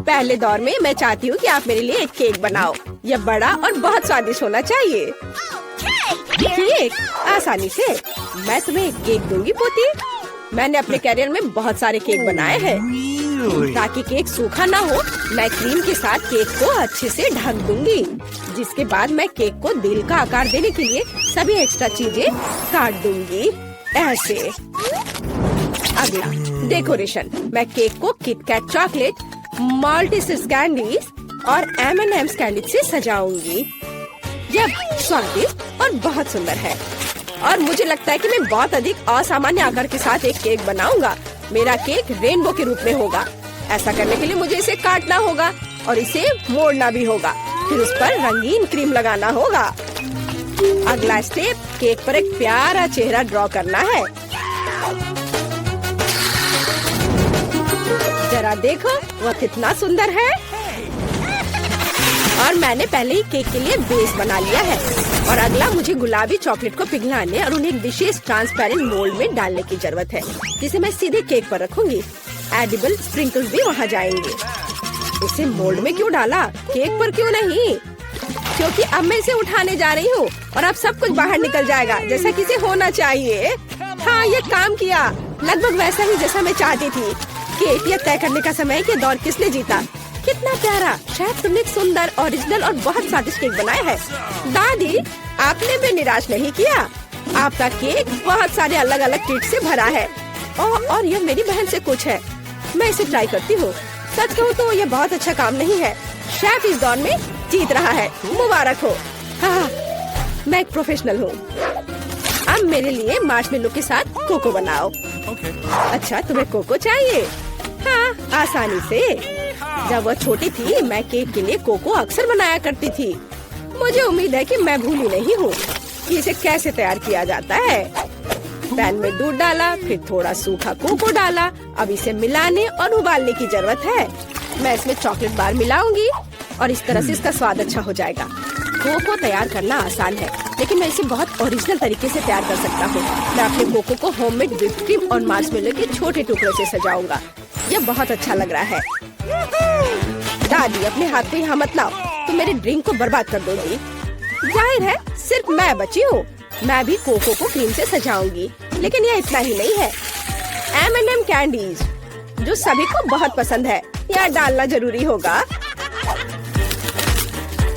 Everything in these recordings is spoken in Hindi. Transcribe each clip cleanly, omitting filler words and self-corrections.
पहले दौर में मैं चाहती हूँ कि आप मेरे लिए एक केक बनाओ। यह बड़ा और बहुत स्वादिष्ट होना चाहिए। केक आसानी से। मैं तुम्हें एक केक दूंगी पोती। मैंने अपने कैरियर में बहुत सारे केक बनाए हैं। ताकि केक सूखा ना हो, मैं क्रीम के साथ केक को अच्छे से ढक दूंगी। जिसके बाद मैं केक को दिल का आकार देने के लिए सभी एक्स्ट्रा चीजें काट दूंगी ऐसे। अगला डेकोरेशन। मैं केक को किटकैट चॉकलेट, मल्टीसिस कैंडीज और M&M's कैंडी से सजाऊंगी। यह स्वादिष्ट और बहुत सुंदर है और मुझे लगता है कि मैं बहुत अधिक असामान्य आकार के साथ एक केक बनाऊंगा। मेरा केक रेनबो के रूप में होगा। ऐसा करने के लिए मुझे इसे काटना होगा और इसे मोड़ना भी होगा। फिर उस पर रंगीन क्रीम लगाना होगा। अगला स्टेप, केक पर एक प्यारा चेहरा ड्रॉ करना है। जरा देखो वह कितना सुंदर है। और मैंने पहले ही केक के लिए बेस बना लिया है। और अगला मुझे गुलाबी चॉकलेट को पिघलाने और उन्हें एक विशेष ट्रांसपेरेंट मोल्ड में डालने की जरूरत है, जिसे मैं सीधे केक पर रखूंगी। एडिबल स्प्रिंकल्स भी वहाँ जाएंगे। इसे मोल्ड में क्यों डाला, केक पर क्यों नहीं? क्योंकि अब मैं इसे उठाने जा रही हूँ और अब सब कुछ बाहर निकल जाएगा जैसा कि इसे होना चाहिए। हाँ, ये काम किया, लगभग वैसा ही जैसा मैं चाहती थी। केक यह तय करने का समय है कि दौर किसने जीता। कितना प्यारा। शायद तुमने एक सुंदर, ओरिजिनल और बहुत स्वादिष्ट केक बनाया है। दादी, आपने भी निराश नहीं किया। आपका केक बहुत सारे अलग अलग ट्रीट से भरा है। और यह मेरी बहन से कुछ है। मैं इसे ट्राई करती हूँ। सच कहूँ तो यह बहुत अच्छा काम नहीं है। शेफ इस दौर में जीत रहा है। मुबारक हो। हाँ, मैं एक प्रोफेशनल हूँ। अब मेरे लिए मार्शमेलो के साथ कोको बनाओ। अच्छा, तुम्हें कोको चाहिए? हाँ, आसानी से। जब वह छोटी थी मैं केक के लिए कोको अक्सर बनाया करती थी। मुझे उम्मीद है कि मैं भूली नहीं हूँ कि इसे कैसे तैयार किया जाता है। पैन में दूध डाला, फिर थोड़ा सूखा कोको डाला। अब इसे मिलाने और उबालने की जरूरत है। मैं इसमें चॉकलेट बार मिलाऊंगी और इस तरह से इसका स्वाद अच्छा हो जाएगा। कोको तैयार करना आसान है, लेकिन मैं इसे बहुत ओरिजिनल तरीके से तैयार कर सकता हूँ। मैं अपने कोको को होममेड व्हिप्ड क्रीम और मार्शमेलो के छोटे टुकड़ों से सजाऊंगा। यह बहुत अच्छा लग रहा है। दादी, अपने हाथ को यहाँ मत लाओ, तुम मेरे ड्रिंक को बर्बाद कर दोगी। जाहिर है सिर्फ मैं बची हूँ। मैं भी कोको को क्रीम से सजाऊंगी, लेकिन यह इतना ही नहीं है। M&M कैंडीज जो सभी को बहुत पसंद है, यह डालना जरूरी होगा।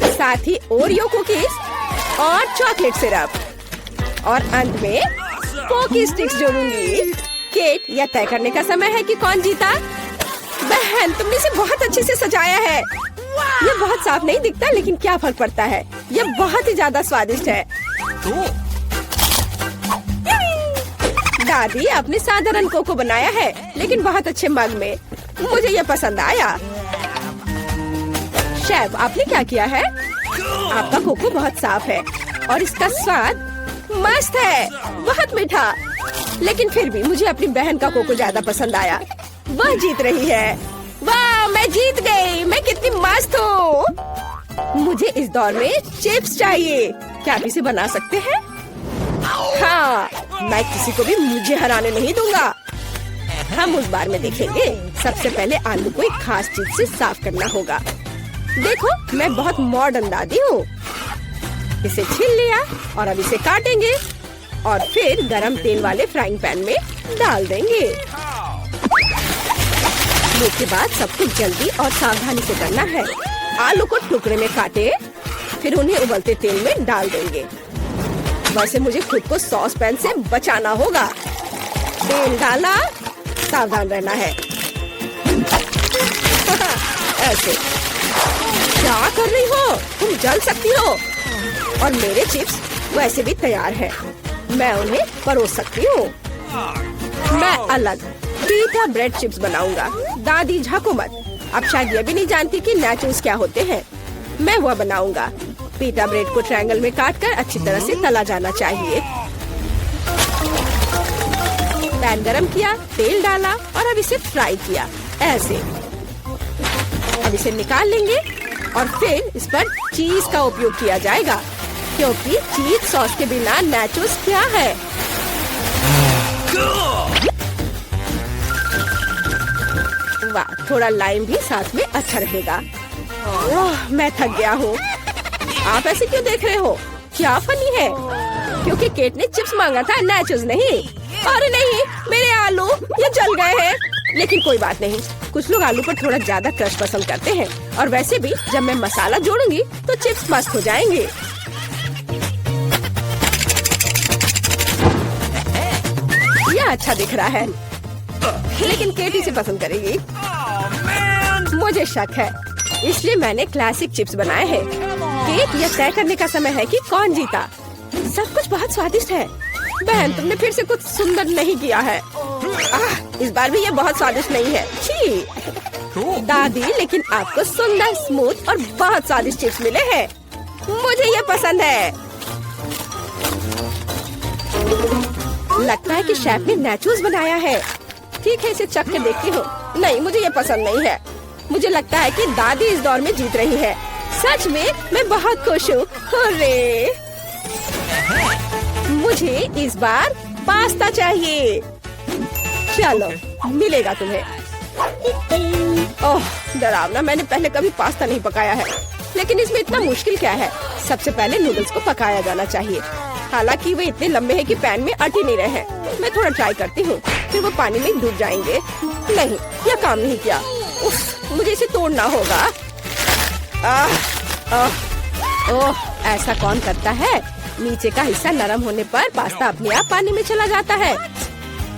साथ ही ओरियो कुकीज और चॉकलेट सिरप और अंत में पोकी स्टिक्स जोड़ूंगी। केक, यह तय करने का समय है कि कौन जीता। बहन, तुमने इसे बहुत अच्छे से सजाया है। यह बहुत साफ नहीं दिखता, लेकिन क्या फर्क पड़ता है, यह बहुत ही ज्यादा स्वादिष्ट है। दादी, आपने साधारण कोको बनाया है, लेकिन बहुत अच्छे मग में। मुझे यह पसंद आया। शेफ, आपने क्या किया है? आपका कोको बहुत साफ है और इसका स्वाद मस्त है, बहुत मीठा। लेकिन फिर भी मुझे अपनी बहन का कोको ज्यादा पसंद आया। वह जीत रही है। वाह, मैं जीत गई। मैं कितनी मस्त हूँ। मुझे इस दौर में चिप्स चाहिए। क्या आप इसे बना सकते हैं? हाँ, मैं किसी को भी मुझे हराने नहीं दूंगा। हम उस बार में देखेंगे। सबसे पहले आलू को एक खास चीज से साफ करना होगा। देखो, मैं बहुत मॉडर्न दादी हूँ। इसे छील लिया और अब इसे काटेंगे और फिर गरम तेल वाले फ्राइंग पैन में डाल देंगे। इसके बाद सब कुछ जल्दी और सावधानी से करना है। आलू को टुकड़े में काटे, फिर उन्हें उबलते तेल में डाल देंगे। वैसे मुझे खुद को सॉस पैन से बचाना होगा। तेल डाला, सावधान रहना है। ऐसे। क्या कर रही हो? तुम जल सकती हो। और मेरे चिप्स वैसे भी तैयार हैं। मैं उन्हें परोस सकती हूँ। मैं अलग पीटा ब्रेड चिप्स बनाऊंगा। दादी, झाको मत। अब शायद ये भी नहीं जानती कि नैचोस क्या होते हैं। मैं वह बनाऊंगा। पीटा ब्रेड को ट्रायंगल में काटकर अच्छी तरह से तला जाना चाहिए। पैन गरम किया, तेल डाला और अब इसे फ्राई किया ऐसे। अब इसे निकाल लेंगे और फिर इस पर चीज का उपयोग किया जाएगा, क्योंकि चीज सॉस के बिना नैचोस क्या है। वाह, थोड़ा लाइम भी साथ में अच्छा रहेगा। ओह, मैं थक गया हूँ। आप ऐसे क्यों देख रहे हो? क्या फनी है? क्योंकि केट ने चिप्स मांगा था, नाचोस नहीं। अरे नहीं, मेरे आलू ये जल गए हैं। लेकिन कोई बात नहीं, कुछ लोग आलू पर थोड़ा ज्यादा क्रश पसंद करते हैं। और वैसे भी जब मैं मसाला जोड़ूंगी तो चिप्स मस्त हो जाएंगे। यह अच्छा दिख रहा है, लेकिन केट इसे पसंद करेगी। मुझे शक है, इसलिए मैंने क्लासिक चिप्स बनाए हैं। केट, यह तय करने का समय है कि कौन जीता। सब कुछ बहुत स्वादिष्ट है। बहन, तुमने फिर से कुछ सुंदर नहीं किया है। इस बार भी ये बहुत स्वादिष्ट नहीं है। छी दादी, लेकिन आपको सुंदर, स्मूथ और बहुत स्वादिष्ट चिप्स मिले हैं। मुझे ये पसंद है। लगता है कि शेफ ने नाचोस बनाया है। ठीक है, इसे चख के देखती हूँ। नहीं, मुझे ये पसंद नहीं है। मुझे लगता है कि दादी इस दौर में जीत रही है। सच में मैं बहुत खुश हूँ। हुर्रे! मुझे इस बार पास्ता चाहिए। चलो, मिलेगा तुम्हें। ओह, डरावना। मैंने पहले कभी पास्ता नहीं पकाया है, लेकिन इसमें इतना मुश्किल क्या है? सबसे पहले नूडल्स को पकाया जाना चाहिए। हालांकि वे इतने लंबे हैं कि पैन में अट ही नहीं रहे। मैं थोड़ा ट्राई करती हूँ, फिर वो पानी में डूब जाएंगे। नहीं, यह काम नहीं किया। उफ, मुझे इसे तोड़ना होगा। ओह, ऐसा कौन करता है? नीचे का हिस्सा नरम होने पर पास्ता अपने आप पानी में चला जाता है।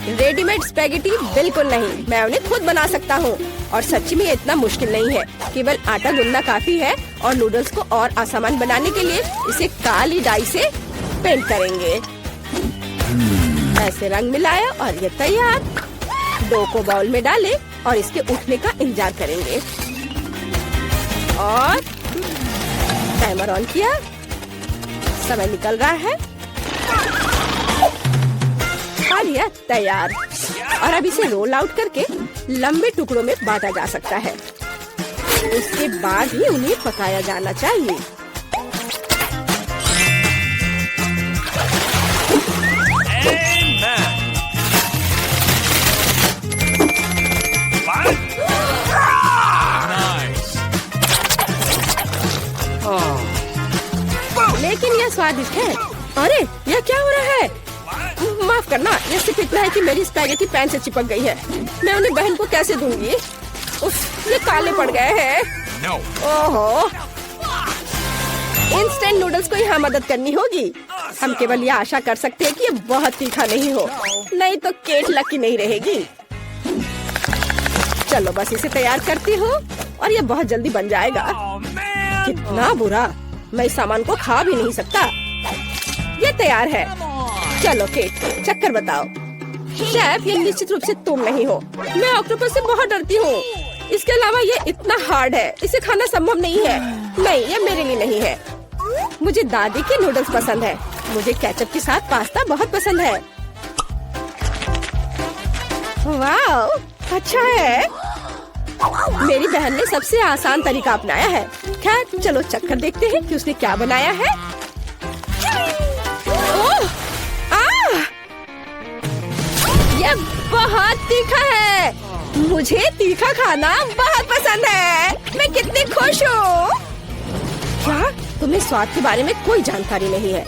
रेडीमेड स्पैगेटी बिल्कुल नहीं, मैं उन्हें खुद बना सकता हूँ। और सच्ची में इतना मुश्किल नहीं है। केवल आटा गूंदना काफी है। और नूडल्स को और आसान बनाने के लिए इसे काली डाई से पेंट करेंगे। ऐसे रंग मिलाया और ये तैयार। डो को बाउल में डालें और इसके उठने का इंतजार करेंगे। और टाइमर ऑन किया। समय निकल रहा है और यह तैयार। और अब इसे रोल आउट करके लंबे टुकड़ों में बांटा जा सकता है। उसके बाद ही उन्हें पकाया जाना चाहिए। लेकिन यह स्वादिष्ट है। अरे, यह क्या हो रहा है? माफ करना, यह सिर्फ इतना है कि मेरी स्पैगेटी पैन से चिपक गई है। मैं उन्हें बहन को कैसे दूंगी? उफ, ये काले पड़ गए हैं। ओहो, इंस्टेंट नूडल्स को यहाँ मदद करनी होगी। हम केवल यह आशा कर सकते हैं कि ये बहुत तीखा नहीं हो, नहीं तो केट लकी नहीं रहेगी। चलो, बस इसे तैयार करती हूँ और ये बहुत जल्दी बन जाएगा। कितना बुरा, मैं इस सामान को खा भी नहीं सकता। ये तैयार है। चलो केट, चक्कर बताओ। शेफ, ये निश्चित रूप से तुम नहीं हो। मैं ऑक्टोपस से बहुत डरती हूँ। इसके अलावा ये इतना हार्ड है, इसे खाना संभव नहीं है। नहीं, ये मेरे लिए नहीं है। मुझे दादी के नूडल्स पसंद है। मुझे केचप के साथ पास्ता बहुत पसंद है। वाह, अच्छा है। मेरी बहन ने सबसे आसान तरीका अपनाया है। खैर, चलो चक्कर देखते हैं कि उसने क्या बनाया है। ओह, यह बहुत तीखा है। मुझे तीखा खाना बहुत पसंद है। मैं कितनी खुश हूँ। क्या तुम्हें स्वाद के बारे में कोई जानकारी नहीं है?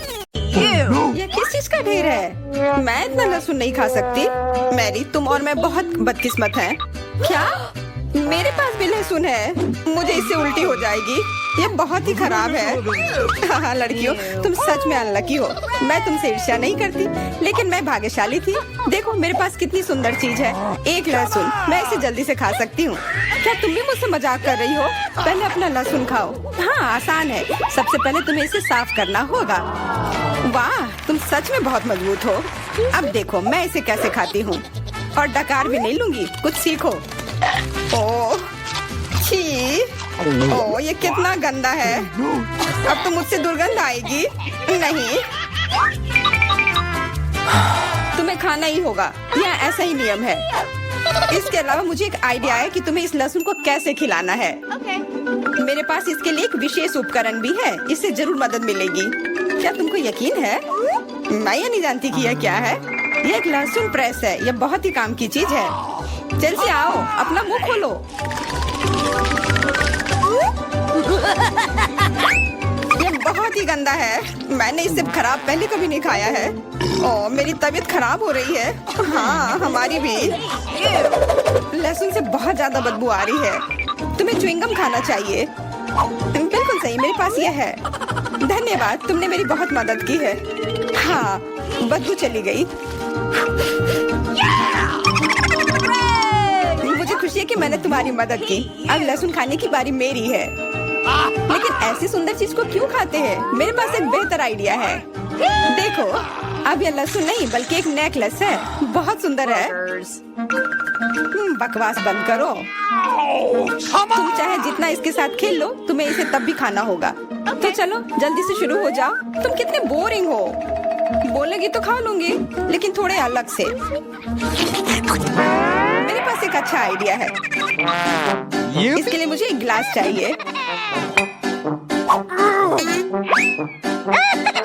ये किस चीज का ढेर है? मैं इतना लहसुन नहीं खा सकती। मैरी, तुम और मैं बहुत बदकिस्मत हैं। क्या? मेरे पास भी लहसुन है। मुझे इससे उल्टी हो जाएगी। ये बहुत ही खराब है। हाँ लड़कियों, तुम सच में अनलकी हो। मैं तुमसे ईर्ष्या नहीं करती, लेकिन मैं भाग्यशाली थी। देखो मेरे पास कितनी सुंदर चीज है, एक लहसुन। मैं इसे जल्दी से खा सकती हूँ। क्या तुम भी मुझसे मजाक कर रही हो? पहले अपना लहसुन खाओ। हाँ, आसान है। सबसे पहले तुम्हें इसे साफ करना होगा। वाह, तुम सच में बहुत मजबूत हो। अब देखो मैं इसे कैसे खाती हूँ। और डकार भी नहीं लूंगी, कुछ सीखो। ओह, छी, ओह, ये कितना गंदा है। अब तो मुझसे दुर्गंध आएगी। नहीं, तुम्हें खाना ही होगा। यह ऐसा ही नियम है। इसके अलावा मुझे एक आइडिया है कि तुम्हें इस लहसुन को कैसे खिलाना है। मेरे पास इसके लिए एक विशेष उपकरण भी है। इससे जरूर मदद मिलेगी। क्या तुमको यकीन है? मैं ये नहीं जानती कि यह क्या है। यह एक लहसुन प्रेस है। यह बहुत ही काम की चीज है। चेल्सी आओ, अपना मुंह खोलो। ये बहुत ही गंदा है। मैंने इससे खराब पहले कभी नहीं खाया है। ओह, मेरी तबीयत खराब हो रही है। हाँ, हमारी भी। लहसुन से बहुत ज्यादा बदबू आ रही है। तुम्हें च्युइंगम खाना चाहिए। बिल्कुल सही, मेरे पास यह है। धन्यवाद, तुमने मेरी बहुत मदद की है। हाँ, बदबू चली गई। मुझे खुशी है कि मैंने तुम्हारी मदद की। अब लहसुन खाने की बारी मेरी है। लेकिन ऐसी सुंदर चीज को क्यों खाते हैं? मेरे पास एक बेहतर आइडिया है। देखो, अब यह लहसुन नहीं बल्कि एक नेकलेस है। बहुत सुंदर है। बकवास बंद करो। तुम चाहे जितना इसके साथ खेल लो, तुम्हें इसे तब भी खाना होगा। तो चलो जल्दी से शुरू हो जाओ। तुम कितने बोरिंग हो। बोलेगी तो खा लूंगी, लेकिन थोड़े अलग से। मेरे पास एक अच्छा आइडिया है। इसके लिए मुझे एक गिलास चाहिए।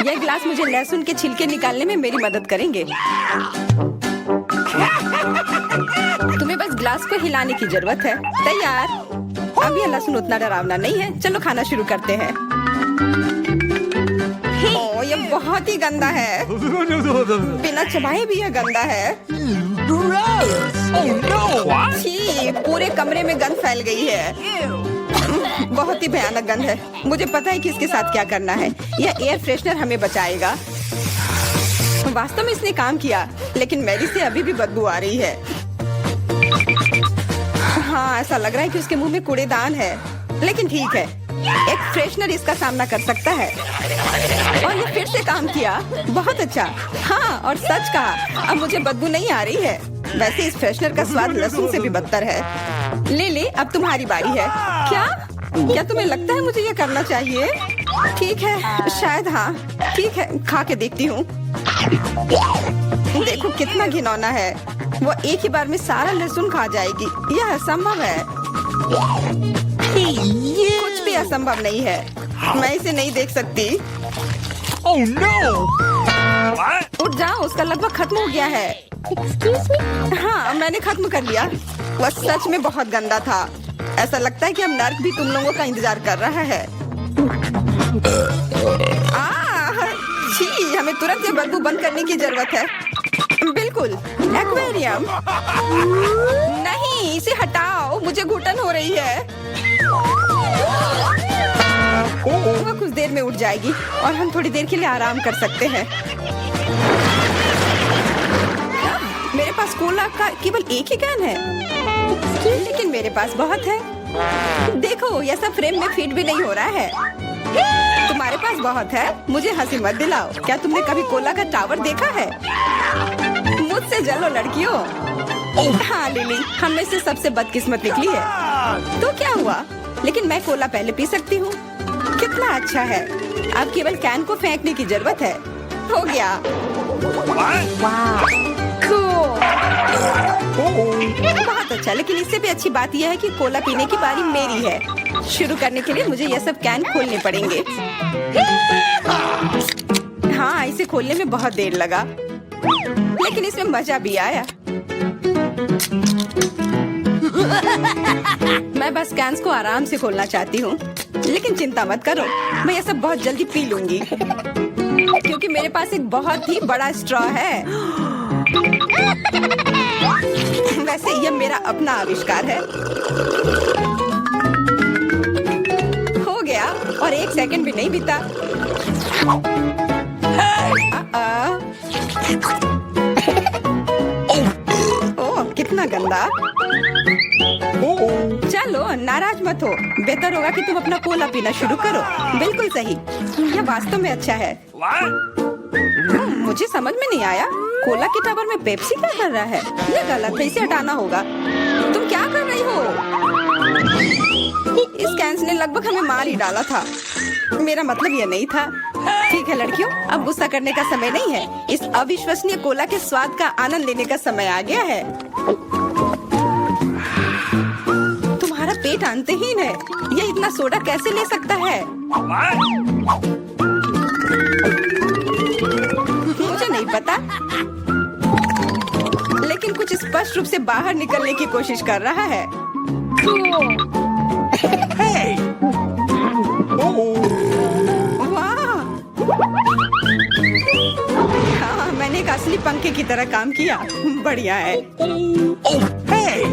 यह गिलास मुझे लहसुन के छिलके निकालने में मेरी मदद करेंगे। तुम्हें बस गिलास को हिलाने की जरूरत है। तैयार। अब यह लहसुन उतना डरावना नहीं है। चलो खाना शुरू करते हैं। ओह, यह बहुत ही गंदा है। बिना चबाए भी यह गंदा है। छी, पूरे कमरे में गंध फैल गई है। बहुत ही भयानक गंध है। मुझे पता है कि इसके साथ क्या करना है। यह एयर फ्रेशनर हमें बचाएगा। वास्तव में इसने काम किया, लेकिन मैरी से अभी भी बदबू आ रही है। हाँ, ऐसा लग रहा है कि उसके मुंह में कूड़ेदान है, लेकिन ठीक है, एक फ्रेशनर इसका सामना कर सकता है। और ये फिर से काम किया। बहुत अच्छा। हाँ, और सच कहा, अब मुझे बदबू नहीं आ रही है। वैसे इस फ्रेशनर का स्वाद लहसुन से भी बदतर है। ले ले, अब तुम्हारी बारी है। क्या तुम्हें लगता है मुझे ये करना चाहिए? ठीक है, शायद हाँ। ठीक है, खा के देखती हूँ। देखो कितना घिनौना है। वो एक ही बार में सारा लहसुन खा जाएगी। यह असंभव है। कुछ भी असंभव नहीं है। मैं इसे नहीं देख सकती। Oh no! उठ जाओ, उसका लगभग खत्म हो गया है। Excuse me? हाँ, मैंने खत्म कर लिया। वह सच में बहुत गंदा था। ऐसा लगता है कि अब नर्क भी तुम लोगों का इंतजार कर रहा है। छी, हमें तुरंत ये बदबू बंद करने की जरूरत है। बिल्कुल, एक्वेरियम। नहीं, इसे हटाओ, मुझे घुटन हो रही है। वह कुछ देर में उठ जाएगी और हम थोड़ी देर के लिए आराम कर सकते हैं। मेरे पास कोला का केवल एक ही कैन है, लेकिन मेरे पास बहुत है। देखो, यह सब फ्रेम में फिट भी नहीं हो रहा है। तुम्हारे पास बहुत है, मुझे हंसी मत दिलाओ। क्या तुमने कभी कोला का टावर देखा है? मुझसे जलो लड़कियों। हाँ लिली, हम में से सबसे बदकिस्मत निकली है। तो क्या हुआ? लेकिन मैं कोला पहले पी सकती हूँ। कितना अच्छा है। अब केवल कैन को फेंकने की जरूरत है। हो गया। बहुत अच्छा, लेकिन इससे भी अच्छी बात यह है कि कोला पीने की बारी मेरी है। शुरू करने के लिए मुझे ये सब कैन खोलने पड़ेंगे। हाँ, इसे खोलने में बहुत देर लगा, लेकिन इसमें मजा भी आया। मैं बस कैंस को आराम से खोलना चाहती हूँ, लेकिन चिंता मत करो, मैं ये सब बहुत जल्दी पी लूंगी, क्योंकि मेरे पास एक बहुत ही बड़ा स्ट्रॉ है। वैसे यह मेरा अपना आविष्कार है। हो गया, और 1 सेकंड भी नहीं बीता। ओह, कितना गंदा। चलो, नाराज मत हो। बेहतर होगा कि तुम अपना कोला पीना शुरू करो। बिल्कुल सही, यह वास्तव में अच्छा है। मुझे समझ में नहीं आया, कोला के टावर में पेप्सी क्या कर रहा है? यह गलत है, इसे हटाना होगा। तुम क्या कर रही हो? इस कैंस ने लगभग हमें मार ही डाला था। मेरा मतलब यह नहीं था। ठीक है लड़कियों, अब गुस्सा करने का समय नहीं है। इस अविश्वसनीय कोला के स्वाद का आनंद लेने का समय आ गया है। तुम्हारा पेट अंतहीन है। यह इतना सोडा कैसे ले सकता है? मुझे नहीं पता, लेकिन कुछ स्पष्ट रूप से बाहर निकलने की कोशिश कर रहा है। Hey! वाह! हाँ, मैंने एक असली पंखे की तरह काम किया। बढ़िया है। Oh, hey!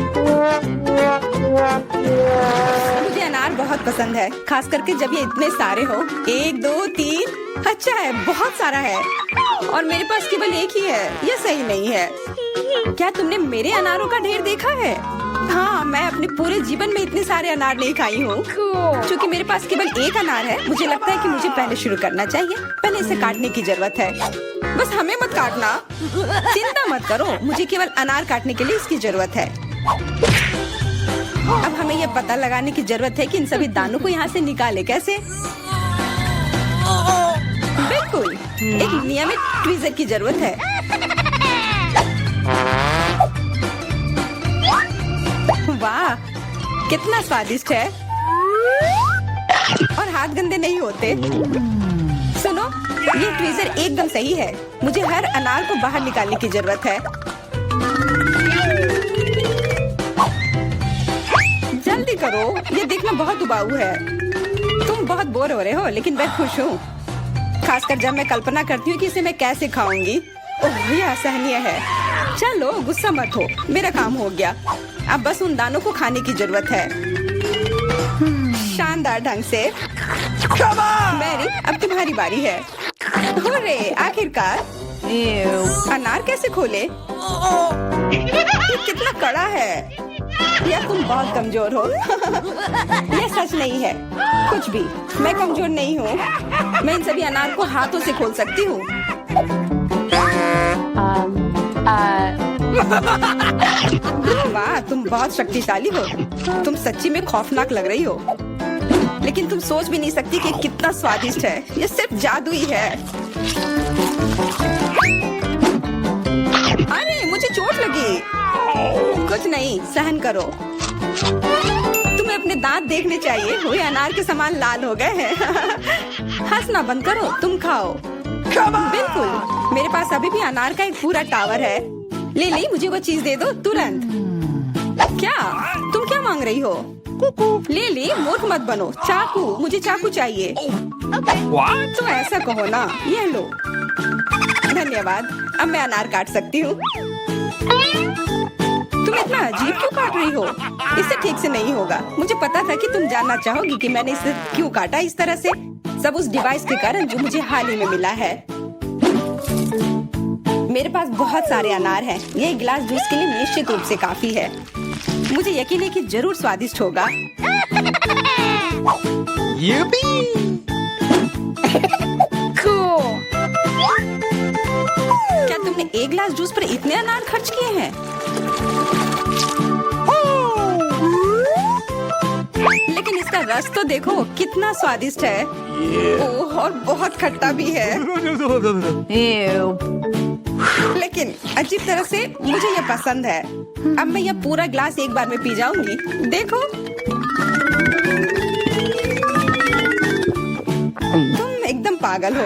मुझे अनार बहुत पसंद है, खास करके जब ये इतने सारे हो। 1 2 3। अच्छा है, बहुत सारा है और मेरे पास केवल एक ही है। यह सही नहीं है। क्या तुमने मेरे अनारों का ढेर देखा है? हाँ, मैं अपने पूरे जीवन में इतने सारे अनार नहीं खाई हूँ। क्योंकि मेरे पास केवल एक अनार है, मुझे लगता है कि मुझे पहले शुरू करना चाहिए। पहले इसे काटने की जरूरत है। बस हमें मत काटना। चिंता मत करो, मुझे केवल अनार काटने के लिए इसकी जरूरत है। अब हमें यह पता लगाने की जरूरत है कि इन सभी दानों को यहाँ से निकाले कैसे। बिल्कुल, एक नियमित ट्वीजर की जरूरत है। वाह, कितना स्वादिष्ट है और हाथ गंदे नहीं होते। सुनो, ये ट्वीजर एकदम सही है। मुझे हर अनार को बाहर निकालने की जरूरत है। जल्दी करो, ये देखना बहुत उबाऊ है। तुम बहुत बोर हो रहे हो, लेकिन मैं खुश हूँ, खासकर जब मैं कल्पना करती हूँ कि इसे मैं कैसे खाऊंगी। ओह, यह असहनीय है। चलो, गुस्सा मत हो, मेरा काम हो गया। अब बस उन दानों को खाने की जरूरत है, शानदार ढंग से। मैरी, अब तुम्हारी बारी है। हुर्रे, आखिरकार। अनार कैसे खोले? ये कितना कड़ा है। या तुम बहुत कमजोर हो। यह सच नहीं है। कुछ भी, मैं कमजोर नहीं हूँ। मैं इन सभी अनार को हाथों से खोल सकती हूँ। वाह, तुम बहुत शक्तिशाली हो। तुम सच्ची में खौफनाक लग रही हो, लेकिन तुम सोच भी नहीं सकती कि कितना स्वादिष्ट है। ये सिर्फ जादू ही है। अरे, मुझे चोट लगी। कुछ नहीं, सहन करो। तुम्हें अपने दांत देखने चाहिए, वे अनार के समान लाल हो गए हैं। हंसना बंद करो, तुम खाओ। बिल्कुल, मेरे पास अभी भी अनार का एक पूरा टावर है। लिली, मुझे वो चीज दे दो तुरंत। क्या तुम क्या मांग रही हो? लिली, मूर्ख मत बनो। चाकू, मुझे चाकू चाहिए। What? तो ऐसा कहो ना। ये लो। धन्यवाद, अब मैं अनार काट सकती हूँ। तुम इतना अजीब क्यों काट रही हो? इससे ठीक से नहीं होगा। मुझे पता था कि तुम जानना चाहोगी कि मैंने इसे क्यों काटा इस तरह से। सब उस डिवाइस के कारण जो मुझे हाल ही में मिला है। मेरे पास बहुत सारे अनार हैं। ये एक गिलास जूस के लिए निश्चित रूप से काफी है। मुझे यकीन है कि जरूर स्वादिष्ट होगा। Yippee! क्या तुमने एक गिलास जूस पर इतने अनार खर्च किए हैं? लेकिन इसका रस तो देखो, कितना स्वादिष्ट है। ओह, और बहुत खट्टा भी है। लेकिन अजीब तरह से मुझे ये पसंद है। अब मैं यह पूरा ग्लास एक बार में पी जाऊंगी। देखो, तुम एकदम पागल हो।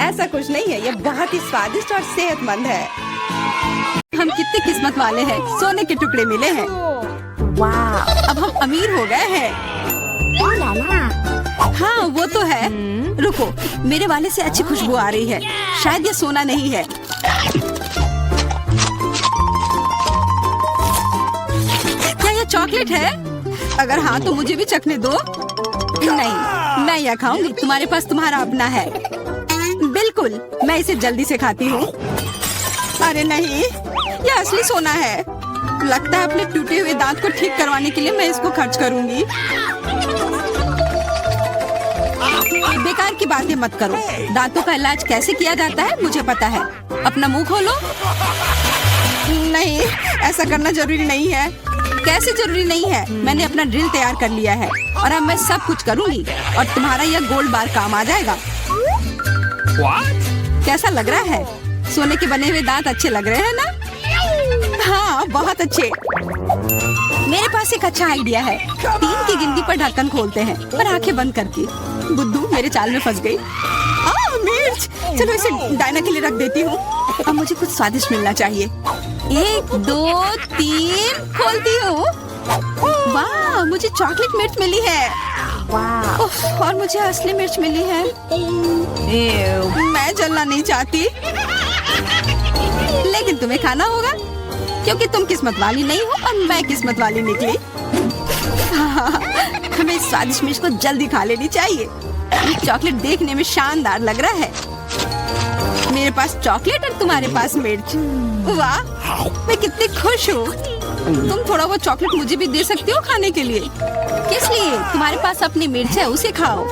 ऐसा कुछ नहीं है, यह बहुत ही स्वादिष्ट और सेहतमंद है। हम कितने किस्मत वाले हैं, सोने के टुकड़े मिले हैं। वाह, अब हम अमीर हो गए हैं। हाँ, वो तो है। रुको, मेरे वाले से अच्छी खुशबू आ रही है। शायद ये सोना नहीं है। क्या ये चॉकलेट है? अगर हाँ, तो मुझे भी चखने दो। नहीं, मैं यह खाऊंगी। तुम्हारे पास तुम्हारा अपना है। बिल्कुल, मैं इसे जल्दी से खाती हूँ। अरे नहीं, यह असली सोना है। लगता है अपने टूटे हुए दांत को ठीक करवाने के लिए मैं इसको खर्च करूंगी। बेकार की बातें मत करो। दांतों का इलाज कैसे किया जाता है मुझे पता है। अपना मुंह खोलो। नहीं, ऐसा करना जरूरी नहीं है। कैसे जरूरी नहीं है? मैंने अपना ड्रिल तैयार कर लिया है और अब मैं सब कुछ करूंगी और तुम्हारा यह गोल्ड बार काम आ जाएगा। What? कैसा लग रहा है? सोने के बने हुए दांत अच्छे लग रहे हैं ना? हाँ, बहुत अच्छे। मेरे पास एक अच्छा आइडिया है। 3 की गिनती पर ढक्कन खोलते हैं, पर आंखें बंद करके। बुद्धू मेरे चाल में फंस गई। मिर्च, चलो इसे डायना के लिए रख देती हूँ। अब मुझे कुछ स्वादिष्ट मिलना चाहिए। 1 2 3 खोलती हूँ। वाह, मुझे चॉकलेट मिर्च मिली है। उफ, और मुझे असली मिर्च मिली है। मैं जलना नहीं चाहती, लेकिन तुम्हें खाना होगा क्योंकि तुम किस्मत वाली नहीं हो और मैं किस्मत वाली निकली। हमें इस स्वादिष्ट मिर्च को जल्दी खा लेनी चाहिए। ये चॉकलेट देखने में शानदार लग रहा है। मेरे पास चॉकलेट और तुम्हारे पास मिर्च। वाह, मैं कितनी खुश हूँ। तुम थोड़ा वो चॉकलेट मुझे भी दे सकती हो खाने के लिए। किस लिए? तुम्हारे पास अपनी मिर्च है, उसे खाओ।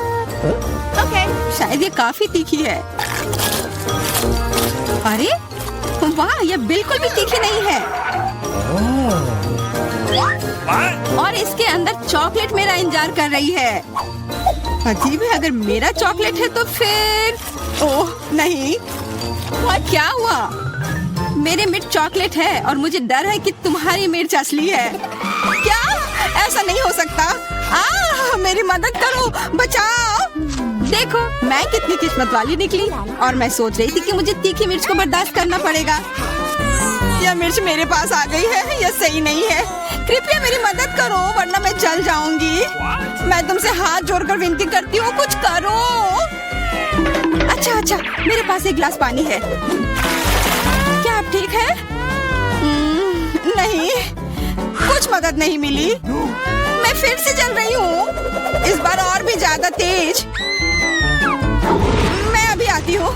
शायद ये काफी तीखी है। अरे वाह, यह बिल्कुल भी तीखी नहीं है। और इसके अंदर चॉकलेट मेरा इंतजार कर रही है। अजीब है, अगर मेरा चॉकलेट है तो फिर ओह नहीं, क्या हुआ? मेरे मिर्च चॉकलेट है और मुझे डर है कि तुम्हारी मिर्च असली है। क्या? ऐसा नहीं हो सकता। मेरी मदद करो, बचाओ। देखो, मैं कितनी किस्मत वाली निकली। और मैं सोच रही थी कि मुझे तीखी मिर्च को बर्दाश्त करना पड़ेगा। यह मिर्च मेरे पास आ गई है, यह सही नहीं है। कृपया मेरी मदद करो, वरना मैं जल जाऊंगी। मैं तुमसे हाथ जोड़कर विनती करती हूँ, कुछ करो। अच्छा, मेरे पास एक गिलास पानी है। क्या आप ठीक है? नहीं, कुछ मदद नहीं मिली। मैं फिर से जल रही हूँ, इस बार और भी ज्यादा तेज। मैं अभी आती हूँ।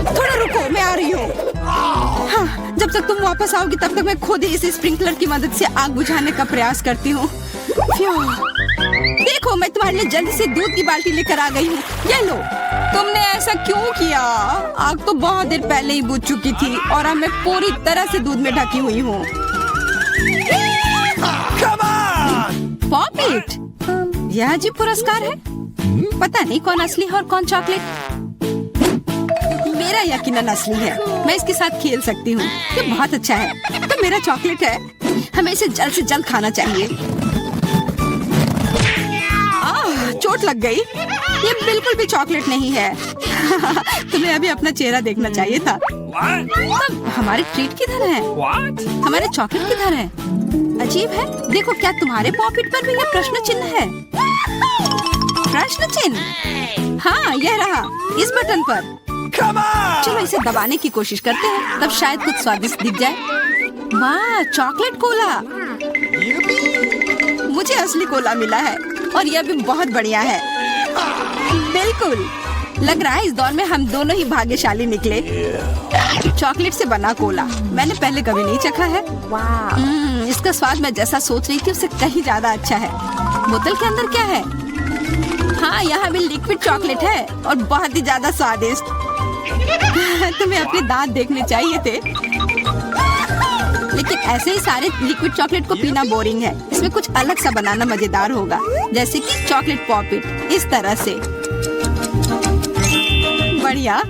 थोड़ा रुको, मैं आ रही हूँ। हाँ, जब तक तुम वापस आओगी तब तक मैं खुद ही इस स्प्रिंकलर की मदद से आग बुझाने का प्रयास करती हूँ। देखो, मैं तुम्हारे लिए जल्दी से दूध की बाल्टी लेकर आ गई हूँ। ये लो। तुमने ऐसा क्यों किया? आग तो बहुत देर पहले ही बुझ चुकी थी और अब मैं पूरी तरह से दूध में ढकी हुई हूँ। पॉपिट, यह अजीब पुरस्कार है। पता नहीं कौन असली है और कौन चॉकलेट। मेरा यकीनन असली है। मैं इसके साथ खेल सकती हूँ। ये बहुत अच्छा है। तो मेरा चॉकलेट है, हमें इसे जल्द से जल्द खाना चाहिए। चोट लग गई। ये बिल्कुल भी चॉकलेट नहीं है। तुम्हें अभी अपना चेहरा देखना चाहिए था। हमारे ट्रीट किधर है? हमारे चॉकलेट किधर है? अजीब है। देखो, क्या तुम्हारे पॉकेट पर भी यह प्रश्न चिन्ह है? प्रश्न चिन्ह? हाँ, यह रहा, इस बटन पर। चलो इसे दबाने की कोशिश करते हैं, तब शायद कुछ स्वादिष्ट दिख जाए। वाह, चॉकलेट कोला। मुझे असली कोला मिला है और यह भी बहुत बढ़िया है। बिल्कुल, लग रहा है इस दौर में हम दोनों ही भाग्यशाली निकले। चॉकलेट से बना कोला मैंने पहले कभी नहीं चखा है। इसका स्वाद मैं जैसा सोच रही थी उससे कहीं ज्यादा अच्छा है। बोतल के अंदर क्या है? हाँ, यहाँ भी लिक्विड चॉकलेट है और बहुत ही ज्यादा स्वादिष्ट। तुम्हें अपने दांत देखने चाहिए थे। लेकिन ऐसे ही सारे लिक्विड चॉकलेट को पीना बोरिंग है। इसमें कुछ अलग सा बनाना मजेदार होगा, जैसे कि चॉकलेट पॉपिट, इस तरह से। बढ़िया।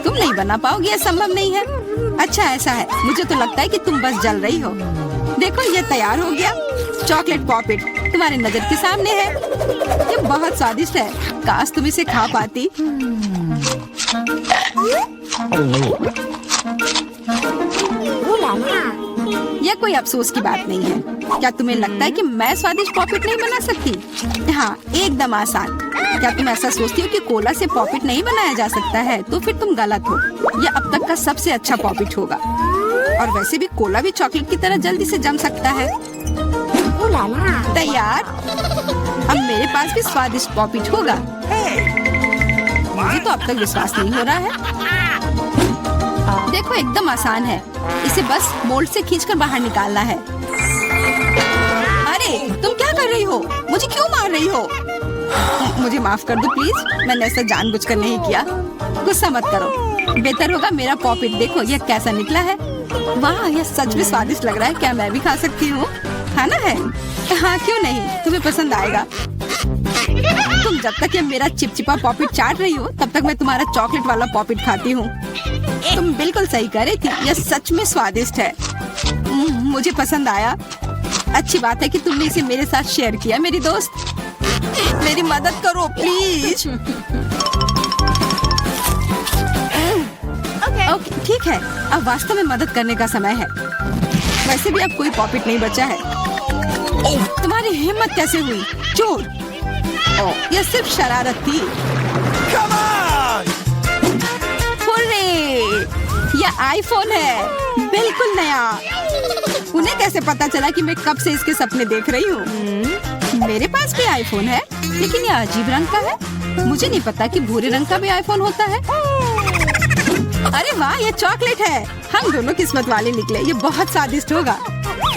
तुम नहीं बना पाओगी, यह संभव नहीं है। अच्छा, ऐसा है। मुझे तो लगता है कि तुम बस जल रही हो। देखो, ये तैयार हो गया। चॉकलेट पॉपिट तुम्हारी नजर के सामने है। ये बहुत स्वादिष्ट है। काश तुम इसे खा पाती। यह कोई अफसोस की बात नहीं है। क्या तुम्हें लगता है कि मैं स्वादिष्ट पॉपिट नहीं बना सकती? हाँ, एकदम आसान। क्या तुम ऐसा सोचती हो कि कोला से पॉपिट नहीं बनाया जा सकता है? तो फिर तुम गलत हो। यह अब तक का सबसे अच्छा पॉपिट होगा। और वैसे भी कोला भी चॉकलेट की तरह जल्दी से जम सकता है। तैयार? अब मेरे पास भी स्वादिष्ट पॉपिट होगा। मुझे तो अब तक विश्वास नहीं हो रहा है। देखो, एकदम आसान है। इसे बस मोल्ड से खींचकर बाहर निकालना है। अरे, तुम क्या कर रही हो? मुझे क्यों मार रही हो? मुझे माफ कर दो प्लीज। मैंने ऐसा जानबूझकर नहीं किया। गुस्सा मत करो। बेहतर होगा मेरा पॉपिट देखो यह कैसा निकला है। वाह, यह सच में स्वादिष्ट लग रहा है। क्या मैं भी खा सकती हूँ? खाना है? हाँ, क्यों नहीं, तुम्हें पसंद आएगा। तुम जब तक ये मेरा चिपचिपा पॉपिट चाट रही हो तब तक मैं तुम्हारा चॉकलेट वाला पॉपिट खाती हूँ। तुम बिल्कुल सही कह रही थी, यह सच में स्वादिष्ट है। मुझे पसंद आया। अच्छी बात है कि तुमने इसे मेरे साथ शेयर किया। मेरी दोस्त, मेरी मदद करो प्लीज। ओके ठीक है, अब वास्तव में मदद करने का समय है। वैसे भी अब कोई पॉपिट नहीं बचा है। तुम्हारी हिम्मत कैसे हुई चोर? यह सिर्फ शरारत थी। Come on! हुर्रे! यह आईफोन है, बिल्कुल नया। उन्हें कैसे पता चला कि मैं कब से इसके सपने देख रही हूँ? मेरे पास भी आईफोन है, लेकिन यह अजीब रंग का है। मुझे नहीं पता कि भूरे रंग का भी आईफोन होता है। अरे वाह, ये चॉकलेट है। हम दोनों किस्मत वाले निकले। ये बहुत स्वादिष्ट होगा।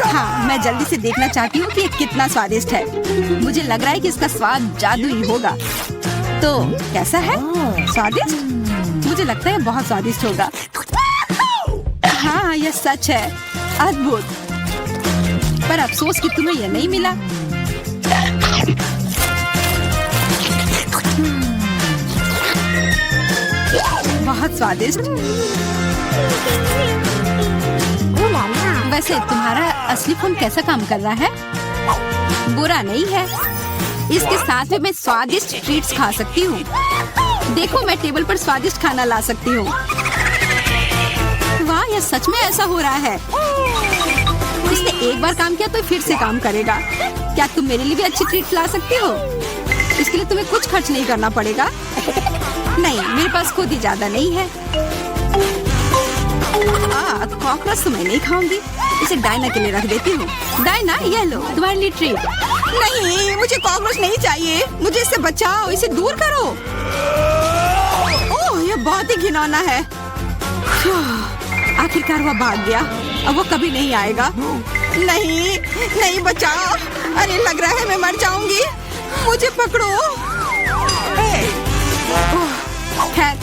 हाँ, मैं जल्दी से देखना चाहती हूँ कि ये कितना स्वादिष्ट है। मुझे लग रहा है कि इसका स्वाद जादुई होगा। तो कैसा है? स्वादिष्ट? मुझे लगता है बहुत स्वादिष्ट होगा। हाँ, यह सच है। अद्भुत। पर अफसोस कि तुम्हें यह नहीं मिला। बहुत स्वादिष्ट। वैसे तुम्हारा असली फोन कैसा काम कर रहा है? बुरा नहीं है। इसके साथ में मैं स्वादिष्ट ट्रीट्स खा सकती हूँ। देखो, मैं टेबल पर स्वादिष्ट खाना ला सकती हूँ। वाह, यह सच में ऐसा हो रहा है। इसने एक बार काम किया तो फिर से काम करेगा। क्या तुम मेरे लिए भी अच्छी ट्रीट ला सकती हो? इसके लिए तुम्हें कुछ खर्च नहीं करना पड़ेगा। नहीं, मेरे पास खुद ही ज्यादा नहीं है। कॉकरोच तो मैं नहीं खाऊंगी। इसे डायना के लिए रख देती हूँ। डायना, ये लो तुम्हारे लिए ट्रीट। नहीं, मुझे कॉकरोच नहीं चाहिए। मुझे इससे बचाओ, इसे दूर करो। ओह, ये बहुत ही घिनौना है। आखिरकार वह भाग गया। अब वो कभी नहीं आएगा। नहीं, नहीं, बचाओ। अरे लग रहा है मैं मर जाऊंगी। मुझे पकड़ो। खैर,